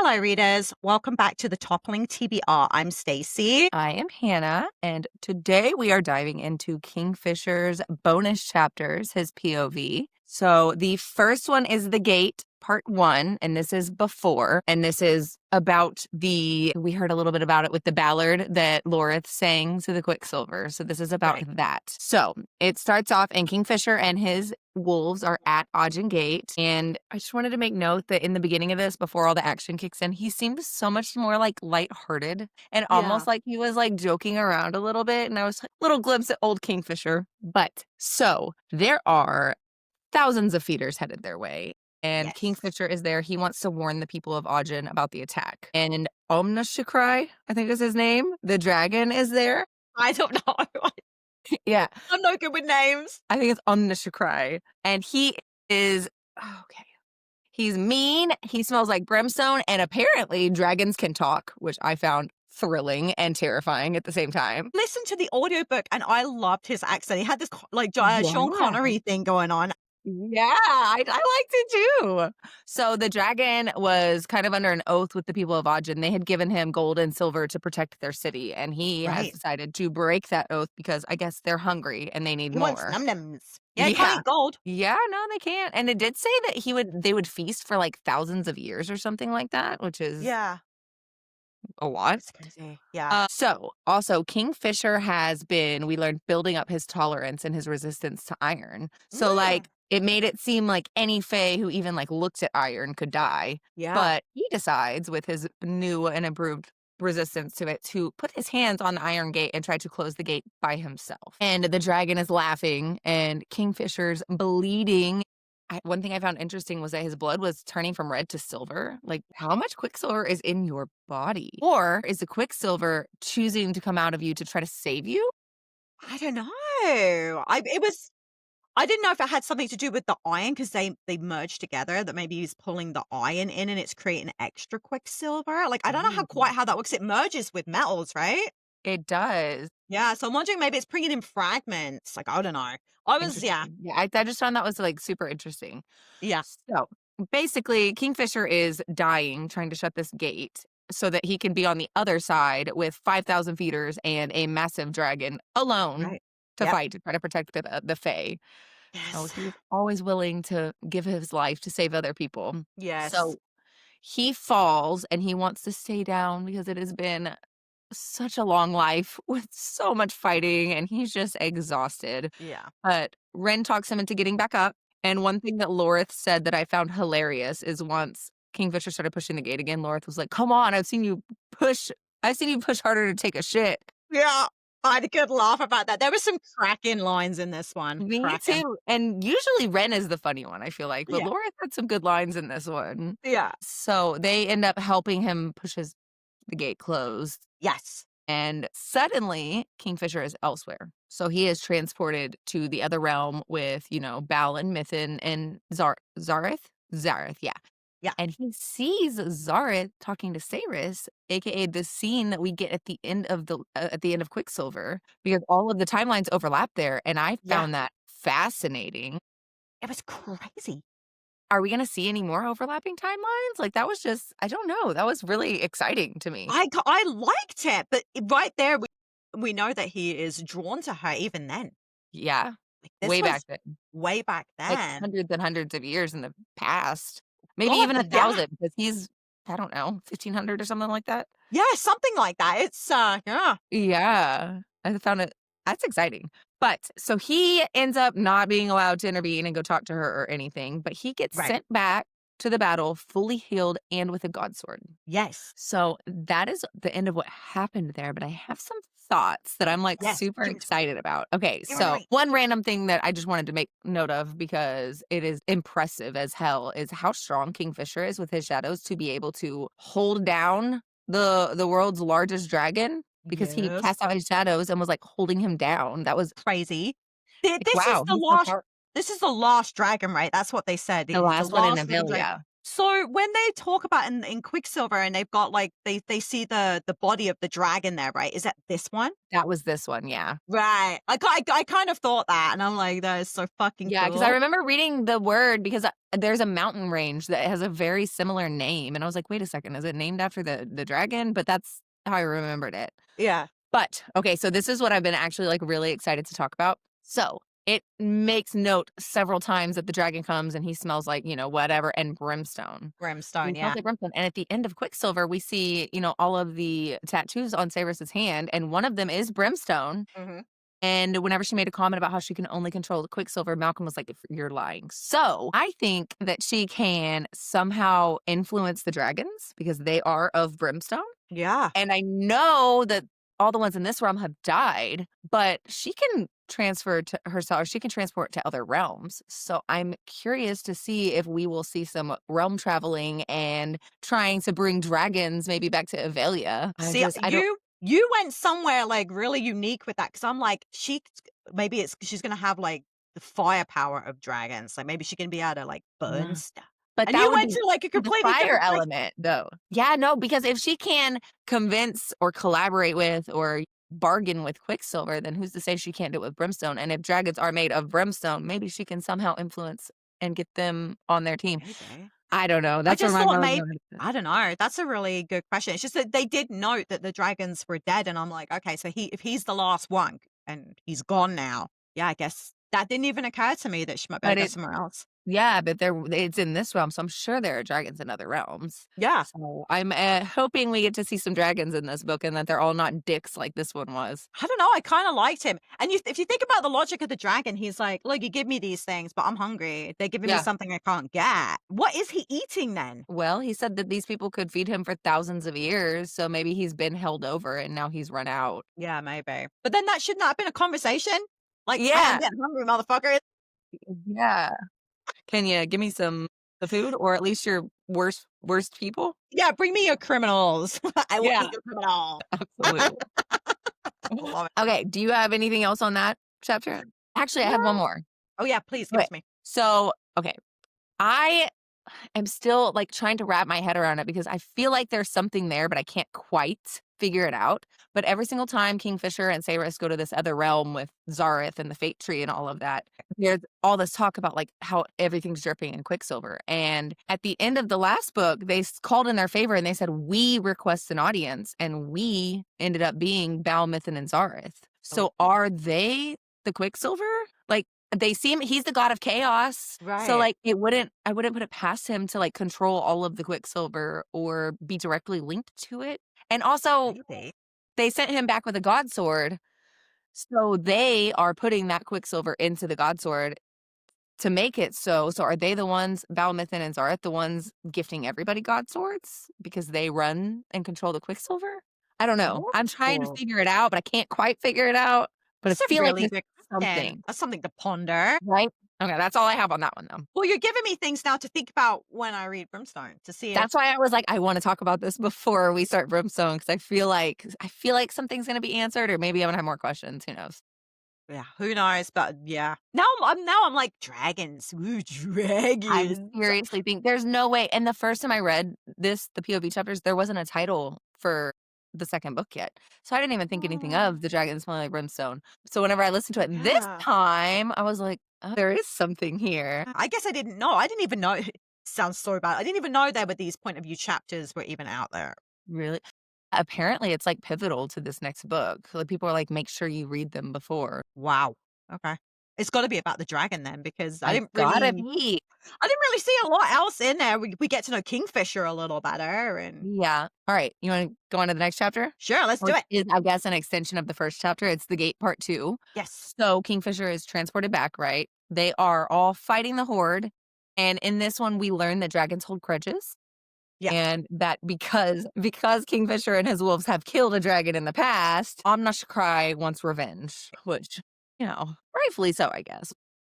Hello, readers. Welcome back to the Toppling TBR. I'm Stacey. I am Hannah, and today we are diving into Kingfisher's bonus chapters, his POV. So the first one is The Gate, part 1, and this is before, and this is about we heard a little bit about it with the ballad that Lorith sang to the Quicksilver. So this is about that. So it starts off, and Kingfisher and his wolves are at Ogden Gate, and I just wanted to make note that in the beginning of this, before all the action kicks in, he seemed so much more like lighthearted and almost like he was like joking around a little bit, and I was like, little glimpse at old Kingfisher. But so there are thousands of feeders headed their way, and Kingfisher is there. He wants to warn the people of Ogden about the attack, and Omnishakrai, I think is his name, the dragon, is there. I don't know. Yeah, I'm no good with names. I think it's Omnishakrai, and he is okay. He's mean, he smells like brimstone, and apparently dragons can talk, which I found thrilling and terrifying at the same time. Listen to the audiobook, and I loved his accent. He had this Sean Connery thing going on. Yeah, I liked it too. So the dragon was kind of under an oath with the people of Ogden. They had given him gold and silver to protect their city, and he has decided to break that oath because I guess they're hungry and they need He more. wants num-nums. Yeah, he can't eat gold. Yeah, no, they can't. And it did say that they would feast for like thousands of years or something like that, which is a lot. It's crazy. Yeah. So also Kingfisher has been, we learned, building up his tolerance and his resistance to iron. So like it made it seem like any fae who even like looked at iron could die. Yeah. But he decides with his new and improved resistance to it to put his hands on the iron gate and try to close the gate by himself. And the dragon is laughing and Kingfisher's bleeding. One thing I found interesting was that his blood was turning from red to silver. Like, how much Quicksilver is in your body? Or is the Quicksilver choosing to come out of you to try to save you? I don't know. I didn't know if it had something to do with the iron because they merged together, that maybe he's pulling the iron in and it's creating extra Quicksilver. Like, I don't know how that works. It merges with metals, right? It does. Yeah, so I'm wondering maybe it's bringing in fragments. Like, I don't know. Yeah, I just found that was like super interesting. Yeah. So basically, Kingfisher is dying trying to shut this gate so that he can be on the other side with 5,000 feeders and a massive dragon alone to fight, to try to protect the fae. So he's always willing to give his life to save other people. Yes. So he falls and he wants to stay down because it has been such a long life with so much fighting and he's just exhausted. Yeah. But Ren talks him into getting back up. And one thing that Lorith said that I found hilarious is once Kingfisher started pushing the gate again, Lorith was like, "Come on, I've seen you push harder to take a shit." Yeah. I had a good laugh about that. There were some cracking lines in this one. Me too. And usually Ren is the funny one, I feel like. But Lorith had some good lines in this one. Yeah. So they end up helping him push the gate closed. Yes. And suddenly Kingfisher is elsewhere. So he is transported to the other realm with, Balin, Mithin, and Zareth, yeah. Yeah. And he sees Zareth talking to Saris, aka the scene that we get at the end of Quicksilver, because all of the timelines overlap there, and I found that fascinating. It was crazy. Are we going to see any more overlapping timelines? Like, that was just, I don't know. That was really exciting to me. I liked it, but right there, we know that he is drawn to her even then. Yeah. Like, way back then. Way back then. Like hundreds and hundreds of years in the past. Maybe even 1,000, because he's, I don't know, 1,500 or something like that. Yeah, something like that. It's, Yeah. I found it, that's exciting. But so he ends up not being allowed to intervene and go talk to her or anything, but he gets sent back to the battle fully healed and with a godsword. Yes. So that is the end of what happened there, but I have some thoughts that I'm like super excited about. Okay, so one random thing that I just wanted to make note of because it is impressive as hell is how strong Kingfisher is with his shadows to be able to hold down the world's largest dragon. Because he cast out his shadows and was like holding him down. That was crazy. This is the last dragon, right? That's what they said. The last one in Avilia. So when they talk about in Quicksilver and they've got like they see the body of the dragon there, right? Is that this one? That was this one, yeah. Right. I kind of thought that, and I'm like, that is so fucking Yeah, because I cool. remember reading the word because, there's a mountain range that has a very similar name, and I was like, "Wait a second, is it named after the dragon?" But that's how I remembered it. Yeah. But, okay, so this is what I've been actually, like, really excited to talk about. So, it makes note several times that the dragon comes and he smells like, whatever, and brimstone. He Brimstone, smells yeah. like brimstone, and at the end of Quicksilver, we see, all of the tattoos on Severus's hand, and one of them is brimstone, Mhm. and whenever she made a comment about how she can only control the Quicksilver, Malcolm was like, "You're lying." So, I think that she can somehow influence the dragons because they are of brimstone. Yeah. And I know that all the ones in this realm have died, but she can transfer to herself, she can transport to other realms. So I'm curious to see if we will see some realm traveling and trying to bring dragons maybe back to Avelia. See, I don't you went somewhere, like, really unique with that because 'cause I'm like, maybe she's gonna have, like, the firepower of dragons, like, maybe she can be able to, like, burn know. stuff. But And that you would went be to, like, a the completely fire different place. element, though. Yeah, no, because if she can convince or collaborate with or bargain with Quicksilver, then who's to say she can't do it with Brimstone? And if dragons are made of Brimstone, maybe she can somehow influence and get them on their team. Maybe. I don't know. I That's where just my thought mind maybe went. I don't know, that's a really good question. It's just that they did note that the dragons were dead, and I'm like, "Okay, so if he's the last one and he's gone now, yeah, I guess that didn't even occur to me that she might be able But to go it somewhere else." Yeah, but it's in this realm, so I'm sure there are dragons in other realms. Yeah. So I'm, hoping we get to see some dragons in this book and that they're all not dicks like this one was. I don't know, I kinda liked him, and if you think about the logic of the dragon, he's like, "Look, you give me these things, but I'm hungry. They're giving me Yeah. something I can't get." What is he eating then? Well, he said that these people could feed him for thousands of years, so maybe he's been held over and now he's run out. Yeah, maybe. But then that should not have been a conversation. Like, "Hey, I'm Yeah, getting hungry, motherfucker." yeah. Can you give me some the food or at least your worst people? "Yeah, bring me your criminals. I will Yeah, eat your criminal." absolutely. I love it. Okay, do you have anything else on that chapter? Actually, I have one No. more. Oh, yeah, please give it Okay. to me. So, okay, I am still, like, trying to wrap my head around it because I feel like there's something there, but I can't quite figure it out. But every single time Kingfisher and Sayrus go to this other realm with Zareth and the Fate Tree and all of that, there's all this talk about, like, how everything's dripping in Quicksilver. And at the end of the last book, they called in their favor and they said, "We request an audience," and we ended up being Balmuthan and Zareth. Oh, So are they the Quicksilver? Like, they seem he's the god of chaos, so, right. like, I wouldn't put it past him to, like, control all of the Quicksilver or be directly linked to it, and also, Maybe. they sent him back with a god sword, so they are putting that Quicksilver into the god sword to make it so are they the ones, Balmuthan and Zareth, the ones gifting everybody god swords because they run and control the Quicksilver? I don't know. I'm trying to Oh, figure it out, but I can't quite figure it out, but I that's a feel like really there's good question. something, That's something to ponder. right? Okay, that's all I have on that one, though. Well, you're giving me things now to think about when I read Brimstone to see if That's why I was like, I wanna talk about this before we start Brimstone because I feel like something's gonna be answered or maybe I'm gonna have more questions, who knows? yeah, who knows, but yeah. Now I'm like, dragons. Ooh, I dragons. seriously think there's no way and the first time I read this, the POV chapters, there wasn't a title for the second book yet. So I didn't even think anything Oh, of The Dragon Smelling Like Brimstone. So whenever I listened to it this yeah. time, I was like, "Oh, there is something here." I guess I didn't know. I didn't even know sounds so bad. I didn't even know there were these point of view chapters were even out there. Really? Apparently, it's, like, pivotal to this next book. Like, people are like, "Make sure you read them before." Wow. Okay. It's gotta be about the dragon then because It's gotta be. I didn't really see a lot else in there. We get to know Kingfisher a little better and Yeah. Alright, you wanna go on to the next chapter? sure, let's do Which it. is, I guess, an extension of the first chapter. It's the Gate Part 2. Yes. So, Kingfisher is transported back, right? They are all fighting the Horde, and in this one, we learn that dragons hold grudges, Yeah. and that because Kingfisher and his wolves have killed a dragon in the past, Omnashakrai wants revenge, which, rightfully so, I guess.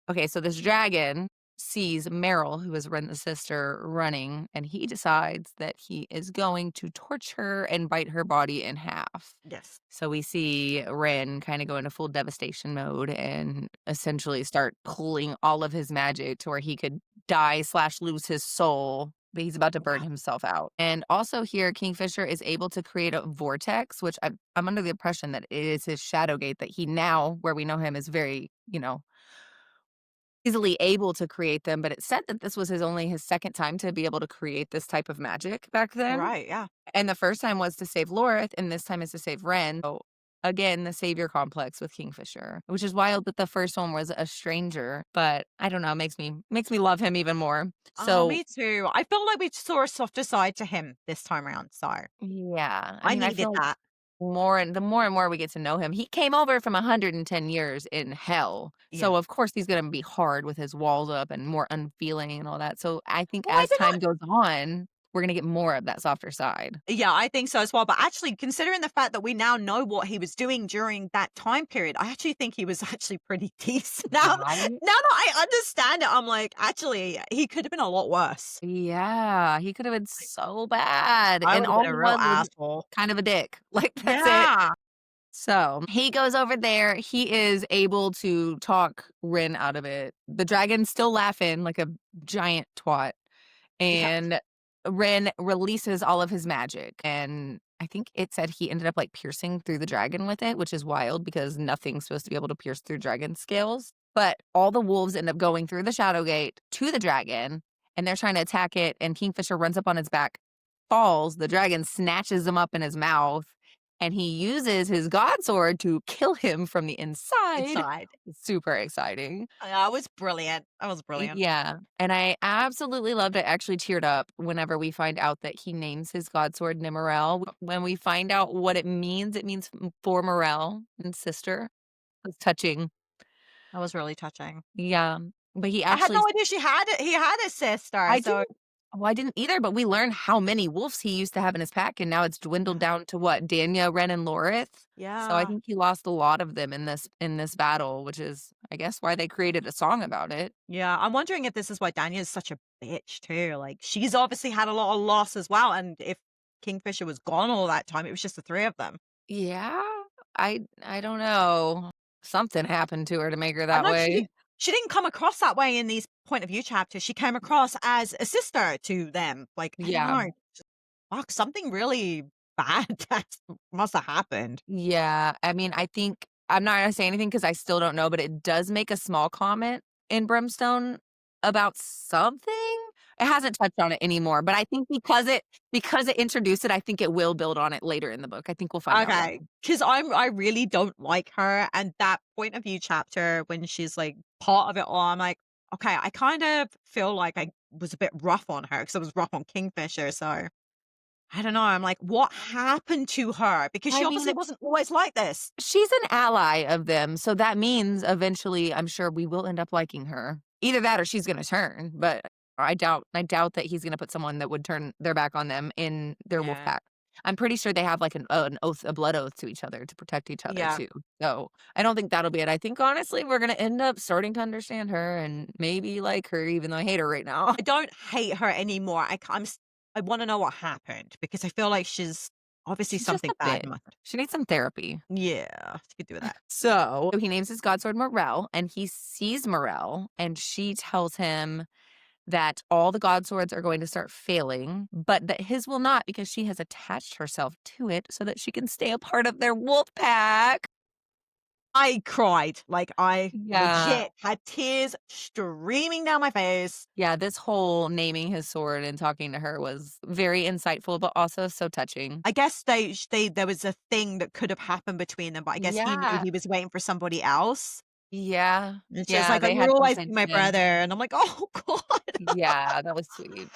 Okay, so this dragon sees Meryl, who is Ren's sister, running, and he decides that he is going to torch her and bite her body in half. Yes. So we see Ren kind of go into full devastation mode and essentially start pulling all of his magic to where he could die/lose his soul but he's about to burn Wow. himself out. And also here, Kingfisher is able to create a vortex, which I'm under the impression that it is his shadow gate that he now, where we know him, is very, easily able to create them. But it said that this was his second time to be able to create this type of magic back then. Right, yeah. And the first time was to save Lorith, and this time is to save Ren. So again, the savior complex with Kingfisher, which is wild that the first one was a stranger, but I don't know, makes me love him even more. Oh, So me too. I feel like we saw a softer side to him this time around, so yeah, I I mean, I needed feel like that. more and more we get to know him, he came over from 110 years in hell. Yeah. So of course he's gonna be hard with his walls up and more unfeeling and all that. So I think Well, I as did time goes on, we're gonna get more of that softer side. Yeah, I think so as well. But actually, considering the fact that we now know what he was doing during that time period, I actually think he was actually pretty decent. Now, Right? now that I understand it, I'm like, actually, he could have been a lot worse. Yeah, he could have been so bad, I and would have all been he a real was asshole. kind of a dick, like, that's it. Yeah. So, he goes over there, he is able to talk Rin out of it. The dragon's still laughing like a giant twat, Yeah. and Rin releases all of his magic, and I think it said he ended up, like, piercing through the dragon with it, which is wild because nothing's supposed to be able to pierce through dragon scales, but all the wolves end up going through the shadow gate to the dragon, and they're trying to attack it, and Kingfisher runs up on its back, falls, the dragon snatches him up in his mouth, and he uses his god sword to kill him from the inside. Inside. Super exciting. That was brilliant. That was brilliant. Yeah, and I absolutely loved it, actually teared up whenever we find out that he names his god sword Nimmerel. When we find out what it means for Morel and sister. It's touching. That was really touching. Yeah, but he I had actually no idea he had a sister. I So didn't well, I didn't either, but we learned how many wolves he used to have in his pack, and now it's dwindled yeah. down to what, Danya, Ren, and Lorith? So I Yeah. think he lost a lot of them in this battle, which is, I guess, why they created a song about it. Yeah. I'm wondering if this is why Danya's such a bitch too. Like she's obviously had a lot of loss as well. And if Kingfisher was gone all that time, it was just the three of them. Yeah, I don't know. Something happened to her to make her I that know way. she didn't come across that way in these point of view chapters. She came across as a sister to them. Like, I don't Yeah. know. Fuck, something really bad that must have happened. Yeah, I mean, I think I'm not gonna say anything because I still don't know, but it does make a small comment in Brimstone about something. It hasn't touched on it anymore, but I think because it introduced it, I think it will build on it later in the book. I think we'll find out why. Okay, because I really don't like her, and that point of view chapter when she's, like, part of it all, I'm like, "Okay, I kind of feel like I was a bit rough on her because I was rough on Kingfisher," so I don't know, I'm like, "What happened to her?" Because she I obviously mean, wasn't always like this. she's an ally of them, so that means eventually I'm sure we will end up liking her. Either that or she's gonna turn, but I doubt that he's gonna put someone that would turn their back on them in their wolf Yeah. pack. I'm pretty sure they have like an oath, a blood oath to each other to protect each other Yeah. too. So I don't think that'll be it. I think honestly we're gonna end up starting to understand her and maybe like her, even though I hate her right now. I don't hate her anymore, I wanna know what happened because I feel like she's obviously She's just something a bad bit. must She needs some therapy. yeah, she could do with that. So he names his godsword Morel, and he sees Morel, and she tells him that all the godswords are going to start failing, but that his will not because she has attached herself to it so that she can stay a part of their wolf pack. I cried, like, I Yeah. legit had tears streaming down my face. Yeah, this whole naming his sword and talking to her was very insightful, but also so touching. I guess they there was a thing that could have happened between them, but I guess he knew Yeah. he was waiting for somebody else. Yeah. And she's Yeah, like, they "You'll had always be my contention. brother," and I'm like, "Oh god." Yeah, that was sweet.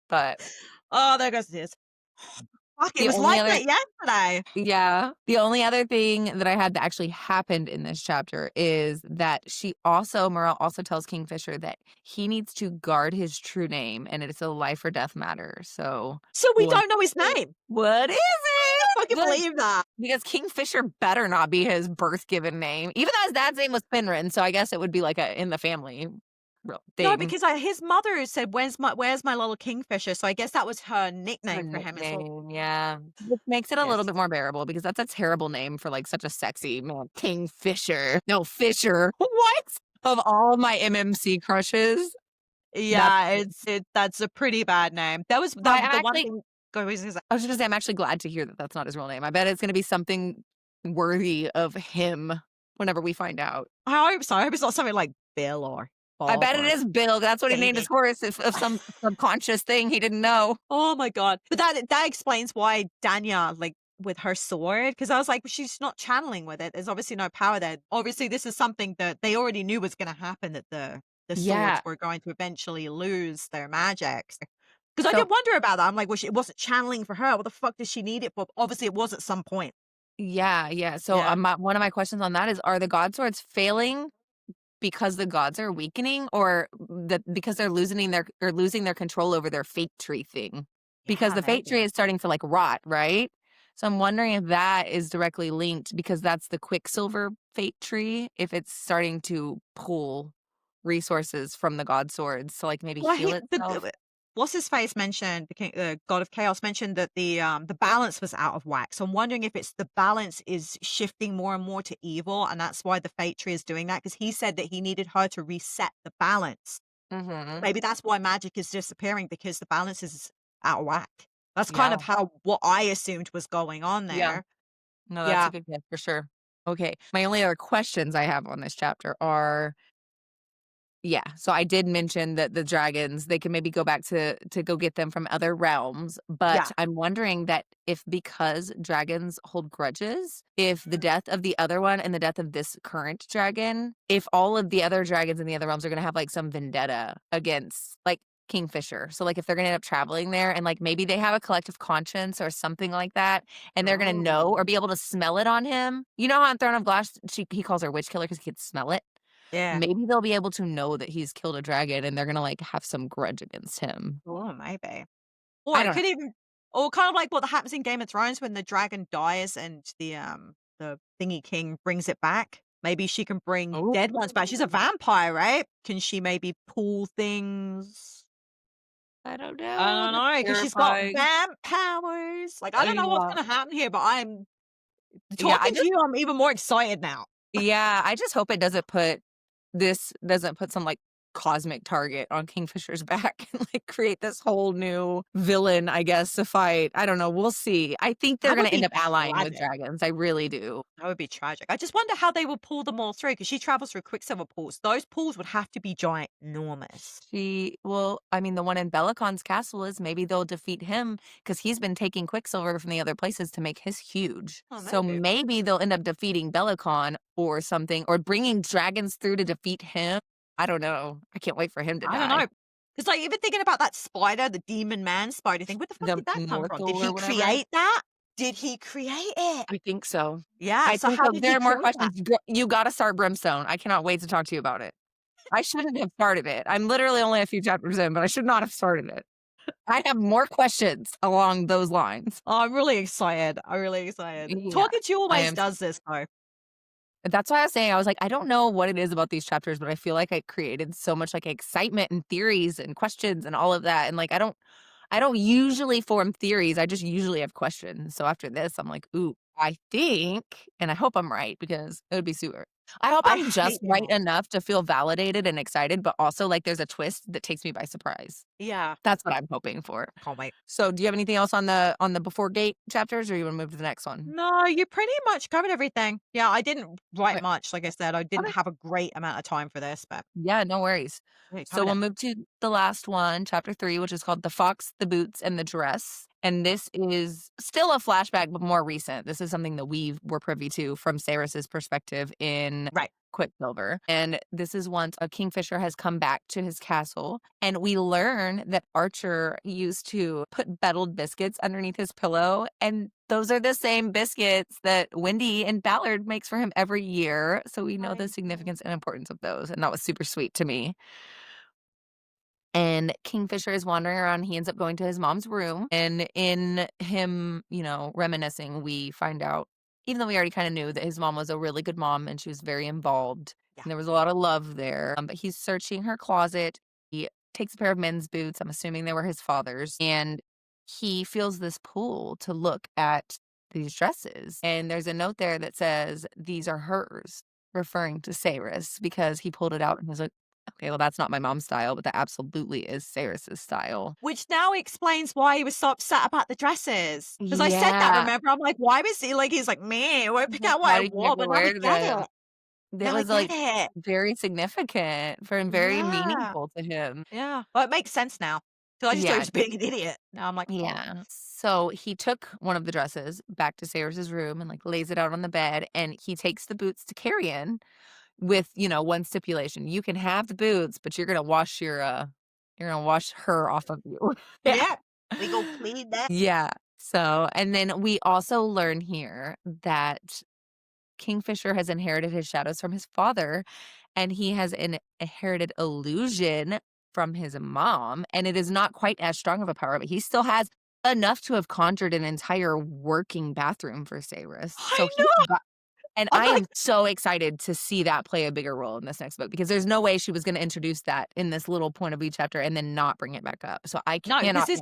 But Oh, there goes tears. Fuck, it the was only like other that yesterday. Yeah. The only other thing that I had that actually happened in this chapter is that Morel also tells Kingfisher that he needs to guard his true name and it's a life or death matter. So So we what don't know his is it? name. What is I it? fucking believe that. Because Kingfisher better not be his birth given name, even though his dad's name was Finrin. So I guess it would be like a in the family real No, thing. because his mother said, where's my little kingfisher?" So I guess that was her Her nickname for him as well. nickname, yeah. Which makes it a little Yes. bit more bearable because that's a terrible name for, like, such a sexy man. Kingfisher. No, Fisher. What? Of all my MMC crushes. That's Yeah, that's a pretty bad name. That was I the one actually thing go was gonna say I was just gonna say I'm actually glad to hear that that's not his real name. I bet it's gonna be something worthy of him whenever we find out. I hope so. I hope it's not something like Bill or I Bob bet it or is Bill. That's what he named his David. horse if of some subconscious thing he didn't know. Oh my god. But that explains why Danya, like, with her sword, because I was like, she's not channeling with it. There's obviously no power there. Obviously, this is something that they already knew was gonna happen, that the swords Yeah. were going to eventually lose their magic. Because I So did wonder about that. I'm like, well, she it wasn't channeling for her. What the fuck does she need it for? Obviously, it was at some point. yeah, yeah. So Yeah. one of my questions on that is, are the god swords failing because the gods are weakening, or because they're losing their control over their fate tree thing? Because Yeah, the fate tree maybe. is starting to like rot, right? So I'm wondering if that is directly linked because that's the Quicksilver fate tree, if it's starting to pull resources from the god swords to like maybe Well, heal he itself. what's his face mentioned, the king, god of chaos mentioned that the balance was out of whack. So I'm wondering if it's the balance is shifting more and more to evil, and that's why the fate tree is doing that. Because he said that he needed her to reset the balance. Mhm. Maybe that's why magic is disappearing because the balance is out of whack. That's kind Yeah. of how what I assumed was going on Yeah. there. No, that's a Yeah, good guess for sure. Okay. My only other questions I have on this chapter are, yeah, so I did mention that the dragons, they can maybe go back to go get them from other realms, yeah. but I'm wondering that if because dragons hold grudges, if the death of the other one and the death of this current dragon, if all of the other dragons in the other realms are gonna have like some vendetta against like Kingfisher. So like if they're gonna end up traveling there and like maybe they have a collective conscience or something like that, and they're gonna know Oh, or be able to smell it on him. You know how on Throne of Glass he calls her witch killer because he can smell it? yeah. Maybe they'll be able to know that he's killed a dragon and they're gonna, like, have some grudge against him. Oh, maybe. Or I it don't know. could even or kind of like what happens in Game of Thrones when the dragon dies and the thingy king brings it back. Maybe she can bring Oh, dead ones back. She's a vampire, right? Can she maybe pull things? I don't I know, don't that's know, because 'cause she's got terrifying. vamp powers. Like, I don't know what's Yeah. gonna happen here, but I'm Yeah, talking to you, I'm even more excited now. I just hope this doesn't put some, like, cosmic target on Kingfisher's back and, like, create this whole new villain, I guess, to fight. I don't know, we'll see. I think they're That gonna would end be up allying with tragic. dragons, I really do. That would be tragic. I just wonder how they will pull them all through because she travels through quicksilver pools. Those pools would have to be ginormous. I mean, the one in Bellacon's castle is maybe they'll defeat him because he's been taking Quicksilver from the other places to make his huge. Oh, So maybe. maybe they'll end up defeating Bellacon or something, or bringing dragons through to defeat him. I don't know. I can't wait for him to I don't die. know, because like, even thinking about that spider, the demon man spider thing, where the fuck The did that come from? Did Mortal or he whatever. create that? Did he create it? I think so. Yeah, I so think how so. did There he are more create that? questions. You gotta start Brimstone. I cannot wait to talk to you about it. I shouldn't have started it. I'm literally only a few chapters in, but I should not have started it. I have more questions along those lines. Oh, I'm really excited. I'm really excited. Yeah, Talking to you I always am does this though. that's why I was saying, I was like, I don't know what it is about these chapters, but I feel like I created so much like excitement and theories and questions and all of that. And like I don't usually form theories. I just usually have questions. So after this, I'm like, ooh, I think, and I hope I'm right because it would be super. I hope I I'm just hate being right wrong. enough to feel validated and excited, but also like there's a twist that takes me by surprise. Yeah, That's what I'm hoping for. can't wait. So do you have anything else on the before gate chapters or you want to move to the next one? No, you pretty much covered everything. Yeah, I didn't write Okay. much. Like I said, I didn't Okay. have a great amount of time for this, but Yeah, no worries. yeah, you So covered we'll it. move to the last one, chapter 3, which is called The Fox, the Boots, and the Dress. And this is still a flashback, but more recent. This is something that we were privy to from Saris's perspective in Right. Quicksilver. And this is once a kingfisher has come back to his castle. And we learn that Archer used to put bettled biscuits underneath his pillow. And those are the same biscuits that Wendy and Ballard makes for him every year. So we know the I know. significance and importance of those. And that was super sweet to me. And Kingfisher is wandering around. He ends up going to his mom's room. And in him, reminiscing, we find out, even though we already kind of knew that his mom was a really good mom and she was very involved Yeah. and there was a lot of love there. But he's searching her closet. He takes a pair of men's boots. I'm assuming they were his father's. And he feels this pull to look at these dresses. And there's a note there that says, these are hers, referring to Saris because he pulled it out and was like, Okay, well, that's not my mom's style, but that absolutely is Sarah's style. Which now explains why he was so upset about the dresses. Because I said that, Yeah. remember? I'm like, "Why was he like," he's like, "Me, I won't pick out what Why I did you want," never but now we wear get them? it. That Now I was, get like, it. very significant for and very Yeah. meaningful to him. Yeah. Well, it makes sense now. Because I just thought he Yeah, was being an idiot. Now I'm like, "Oh." yeah. So, he took one of the dresses back to Sarah's room and, like, lays it out on the bed, and he takes the boots to carry in with, one stipulation. You can have the boots, but you're gonna wash her off of you. Yeah. Yeah. We go clean that. Yeah. So, and then we also learn here that Kingfisher has inherited his shadows from his father, and he has an inherited illusion from his mom, and it is not quite as strong of a power, but he still has enough to have conjured an entire working bathroom for Sayrus. So I he's know. got and I'm I like, am so excited to see that play a bigger role in this next book because there's no way she was gonna introduce that in this little point of view chapter and then not bring it back up. So I no, cannot wait.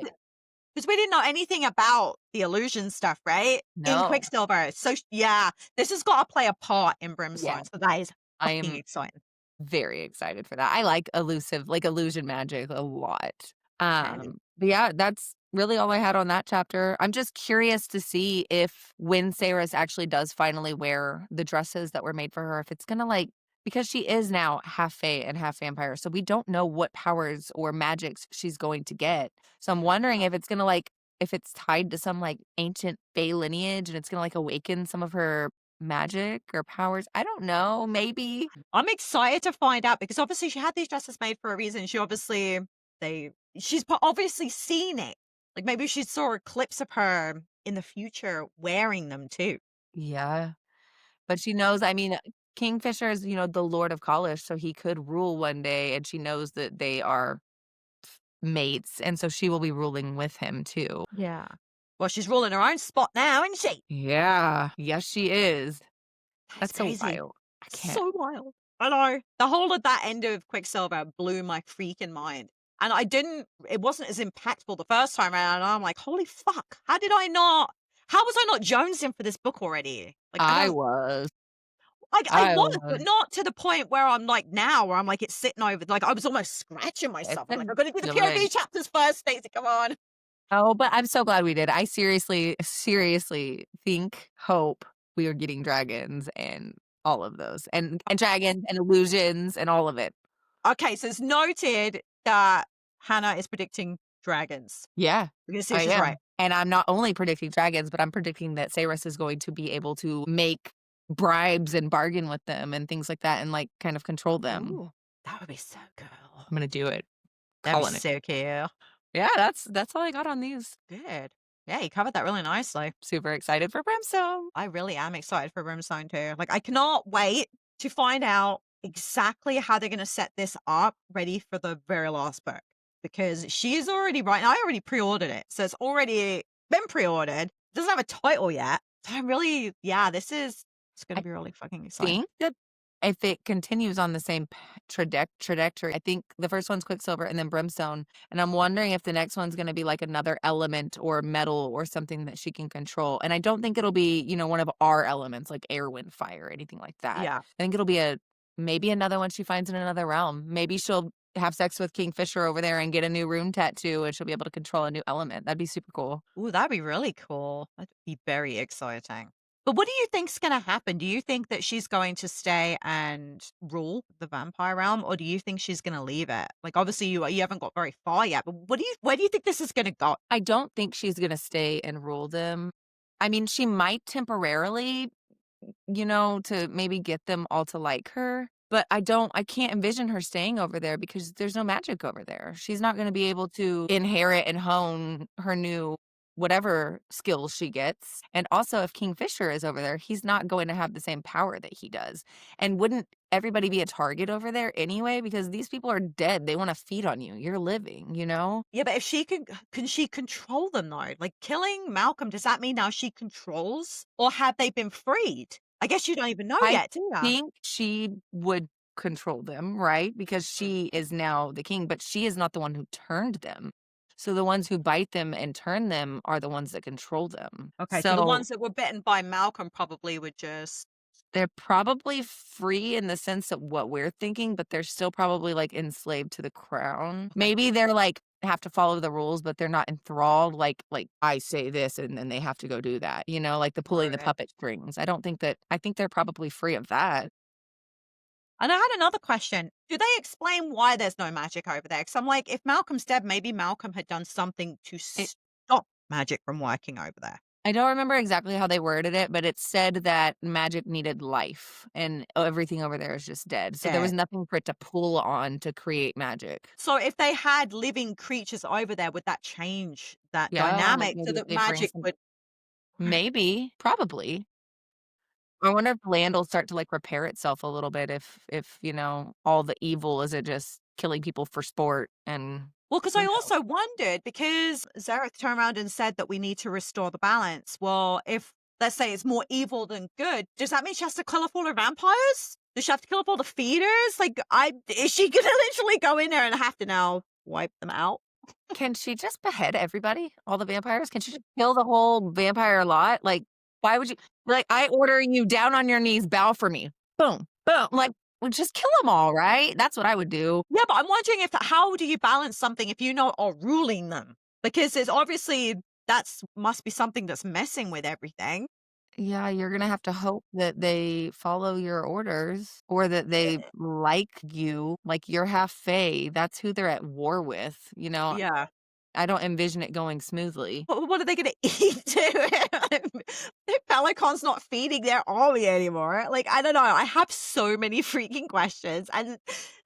because we didn't know anything about the illusion stuff, right? In No. Quicksilver. So yeah, this has got to play a part in Yeah. Brimstone. So that is I fucking am exciting. very excited for that. I like illusion magic a lot. Same. But yeah, that's really all I had on that chapter. I'm just curious to see if when Saris actually does finally wear the dresses that were made for her, if it's gonna like because she is now half fae and half vampire, so we don't know what powers or magics she's going to get. So I'm wondering if it's gonna like if it's tied to some like ancient fae lineage and it's gonna like awaken some of her magic or powers. I don't know. Maybe. I'm excited to find out because obviously she had these dresses made for a reason. Obviously seen it. Like maybe she saw clips of her in the future wearing them too. Yeah. But she knows I mean, Kingfisher is, the lord of Kalish, so he could rule one day, and she knows that they are mates, and so she will be ruling with him too. Yeah. Well, she's ruling her own spot now, isn't she? Yeah. Yes, she is. That's That's so crazy. wild. I can't. So wild. I know. The whole of that end of Quicksilver blew my freaking mind. And it wasn't as impactful the first time around. And I'm like, holy fuck. How was I not jonesing for this book already? Like, I was. I I was, was. but not to the point where I'm like now, where I'm like, it's sitting over, like, I was almost scratching It's myself. I'm a like, I'm going to do the good. POV chapters first, Stacey. Come on. Oh, but I'm so glad we did. I seriously, seriously hope we are getting dragons and all of those, and dragons and illusions and all of it. Okay. So it's noted that Hannah is predicting dragons. Yeah, We're going to see if I she's right. am. And I'm not only predicting dragons, but I'm predicting that Saris is going to be able to make bribes and bargain with them and things like that and, like, kind of control them. Ooh, that would be so cool. I'm gonna do it. That'd be Calling it. so cute. Yeah, that's all I got on these. Good. Yeah, you covered that really nicely. Super excited for Brimstone. I really am excited for Brimstone too. Like, I cannot wait to find out exactly how they're going to set this up ready for the very last book because she's already right now. I already pre-ordered it, so it's already been pre-ordered. Doesn't have a title yet, so I'm really, yeah, it's going to I be really fucking exciting. think that if it continues on the same trajectory, I think the first one's Quicksilver and then Brimstone, and I'm wondering if the next one's gonna be, like, another element or metal or something that she can control, and I don't think it'll be, one of our elements like air, wind, fire, or anything like that. Yeah. I think it'll be maybe another one she finds in another realm. Maybe she'll have sex with Kingfisher over there and get a new rune tattoo, and she'll be able to control a new element. That'd be super cool. Ooh, that'd be really cool. That'd be very exciting. But what do you think's gonna happen? Do you think that she's going to stay and rule the vampire realm, or do you think she's gonna leave it? Like, obviously, you haven't got very far yet, but where do you think this is gonna go? I don't think she's gonna stay and rule them. I mean, she might temporarily, to maybe get them all to like her. But I can't envision her staying over there because there's no magic over there. She's not gonna be able to inherit and hone her new whatever skills she gets. And also if Kingfisher is over there, he's not going to have the same power that he does. And wouldn't everybody be a target over there anyway? Because these people are dead. They wanna feed on you. You're living, you know? Yeah, but if she can she control them though? Like killing Malcolm, does that mean now she controls, or have they been freed? I guess you don't even know I yet, do ya? think she would control them, right? Because Mm. she is now the king, but she is not the one who turned them. So the ones who bite them and turn them are the ones that control them. Okay, so the So ones that were bitten by Malcolm probably would just They're probably free in the sense of what we're thinking, but they're still probably, like, enslaved to the crown. Okay. Maybe they're, like, have to follow the rules, but they're not enthralled, like, I say this, and then they have to go do that, like the pulling the Right. puppet strings. I think they're probably free of that. And I had another question. Do they explain why there's no magic over there? Because I'm like, if Malcolm's dead, maybe Malcolm had done something to It stop magic from working over there. I don't remember exactly how they worded it, but it said that magic needed life, and everything over there is just dead, so there was Dead. nothing for it to pull on to create magic. So if they had living creatures over there, would that change that Yeah, like, dynamic so maybe that they bring magic some. would right. Maybe, probably. I wonder if land will start to, like, repair itself a little bit if all the evil isn't just killing people for sport and Well, because who I knows? also wondered because Zareth turned around and said that we need to restore the balance. Well, if let's say it's more evil than good, does that mean she has to kill off all her vampires? Does she have to kill off all the feeders? Like, is she gonna literally go in there and have to now wipe them out? Can she just behead everybody? All the vampires? Can she just kill the whole vampire lot? Like, why would you like, "I order you down on your knees, bow for me." Boom, boom, like, well, just kill them all, right? That's what I would do. Yeah, but I'm wondering if how do you balance something if you know are ruling them? Because it's obviously that's must be something that's messing with everything. Yeah, you're gonna have to hope that they follow your orders or that they like you, like, you're half Fae, that's who they're at war with. Yeah. I don't envision it going smoothly. What are they gonna eat too? If Pelicon's not feeding their army anymore. Like, I don't know. I have so many freaking questions, and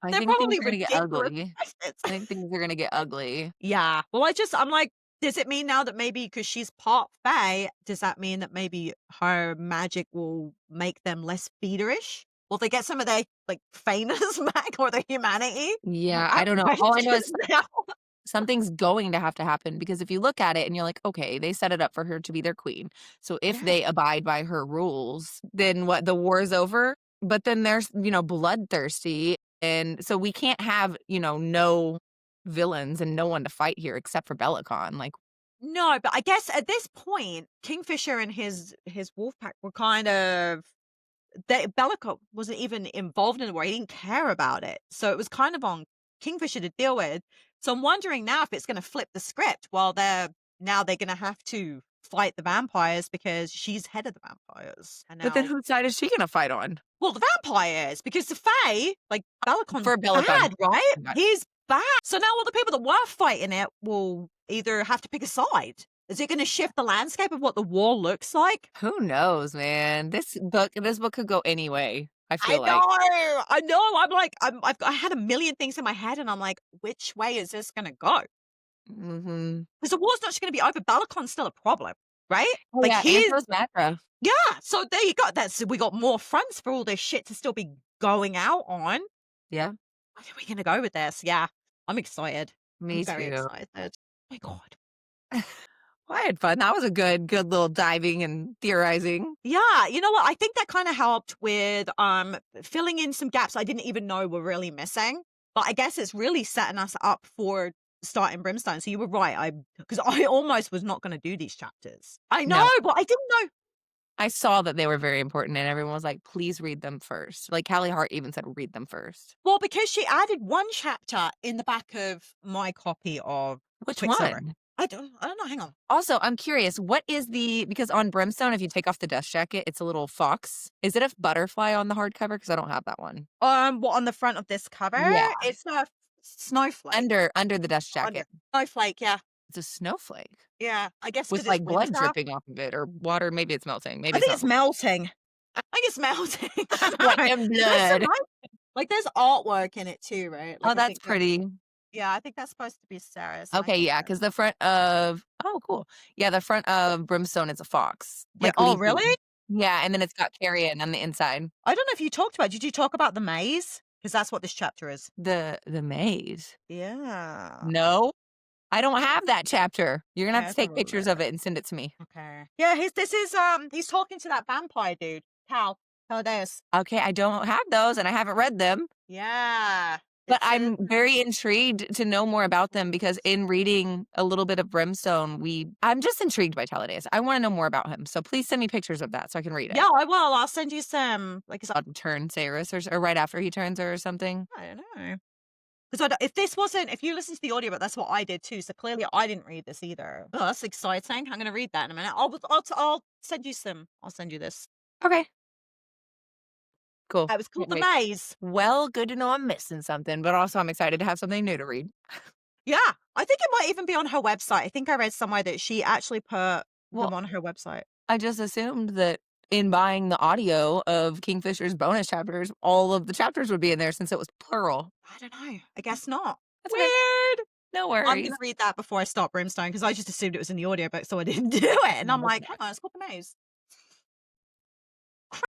I they're think things probably are gonna get ridiculous ugly. I questions. think things are gonna get ugly. Yeah. Well, I'm like, does it mean now that maybe because she's part Fae, does that mean that maybe her magic will make them less feederish? Will they get some of their, like, faeness back or their humanity? Yeah, I I have don't know. All I know is questions now. something's going to have to happen because if you look at it and you're like, "Okay, they set it up for her to be their queen. So if Yeah. they abide by her rules, then what, the war is over?" But then there's bloodthirsty, and so we can't have no villains and no one to fight here except for Belicon, like, No, but I guess at this point, Kingfisher and his wolf pack were kind of Bellicote wasn't even involved in the war. He didn't care about it. So it was kind of on Kingfisher to deal with. So I'm wondering now if it's going to flip the script while they're going to have to fight the vampires because she's head of the vampires. And but then now, whose side is she gonna fight on? well, the vampires because the Fae, like Bellicon's For Belicon. bad, right? Got it. He's bad. So now all the people that were fighting it will either have to pick a side. Is it going to shift the landscape of what the war looks like? Who knows, man? This book could go any way, I I feel know, like. I know. I'm like, I had a million things in my head, and I'm like, which way is this gonna go? Mhm. Because the war's not just gonna be over. Balakon's still a problem, right? Oh, Like yeah, and he's so is Matra. yeah. So there you go. That's we got more fronts for all this shit to still be going out on. Yeah, Where are we gonna go with this? Yeah, I'm excited. I'm me very too. excited. Oh my god. Well, I had fun. That was a good little diving and theorizing. Yeah, you know what? I think that kind of helped with filling in some gaps I didn't even know were really missing. But I guess it's really setting us up for starting Brimstone. So you were right. I because I almost was not going to do these chapters. I know, No, but I didn't know. I saw that they were very important, and everyone was like, "Please read them first." Like, Callie Hart even said, "Read them first." Well, because she added one chapter in the back of my copy of Which Quicksilver. one? I don't know. Hang on. Also, I'm curious, what is because on Brimstone, if you take off the dust jacket, it's a little fox. Is it a butterfly on the hardcover? Because I don't have that one. What on the front of this cover? Yeah. It's a snowflake. Under the dust Under jacket. snowflake. Yeah, It's a snowflake yeah. I guess with, because it's like, blood winter. dripping off of it or water. Maybe it's melting. Maybe I it's think not. it's melting. I think it's melting. I don't Like know. in There's some blood. like there's artwork in it too, right? Oh, Like I that's think that pretty. yeah, I think that's supposed to be Sarah's, and I Okay, think yeah, that because the front of oh, cool. Yeah, the front of Brimstone is a fox, yeah. like Oh, leafy. really? Yeah, and then it's got carrion on the inside. I don't know if you talked about. Did you talk about the maze? Because that's what this chapter is. The maze. Yeah. No, I don't have that chapter. You're gonna have Okay, to let's have take a pictures of look. it and send it to me. Okay. Yeah, he's talking to that vampire dude, Cal. Caldeus. Okay, I don't have those and I haven't read them. Yeah. But It's I'm very intrigued to know more about them because in reading a little bit of Brimstone, I'm just intrigued by Talladega. I wanna know more about him, so please send me pictures of that so I can read it. yeah, I will. I'll send you some, like, 'cause On turn Saris or right after he turns her or something. I don't know. 'Cause if you listen to the audiobook, that's what I did too, so clearly I didn't read this either. Oh, that's exciting. I'm gonna read that in a minute. I'll send you some. I'll send you this. Okay, cool. It was called Can't The wait. Maze. Well, good to know I'm missing something, but also I'm excited to have something new to read. Yeah, I think it might even be on her website. I think I read somewhere that she actually put them Well, on her website. I just assumed that in buying the audio of Kingfisher's bonus chapters, all of the chapters would be in there since it was plural. I don't know. I guess not. That's okay. Weird. No I'm worries. gonna read that before I start Brimstone because I just assumed it was in the audiobook, so I didn't do it. And I'm like, hang Okay. on, it's called The Maze.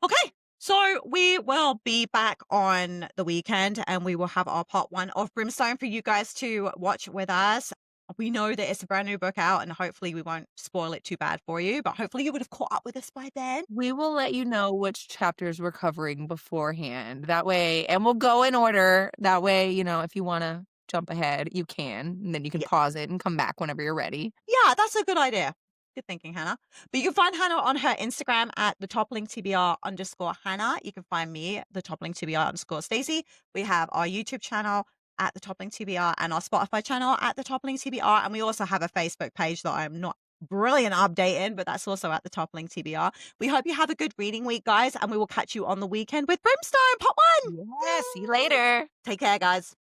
Okay, so we will be back on the weekend and we will have our part 1 of Brimstone for you guys to watch with us. We know that it's a brand new book out and hopefully we won't spoil it too bad for you, but hopefully you would have caught up with us by then. We will let you know which chapters we're covering beforehand. That way, and we'll go in order. That way, if you want to jump ahead, you can, and then you can Yeah, pause it and come back whenever you're ready. yeah, that's a good idea. Good thinking, Hannah. But you can find Hannah on her Instagram at the toppling TBR underscore Hannah. You can find me, the toppling TBR underscore Stacey. We have our YouTube channel at the toppling TBR and our Spotify channel at the toppling TBR. And we also have a Facebook page that I'm not brilliant updating, but that's also at the toppling TBR. We hope you have a good reading week, guys, and we will catch you on the weekend with Brimstone Part 1. Yeah, see you later. Take care, guys.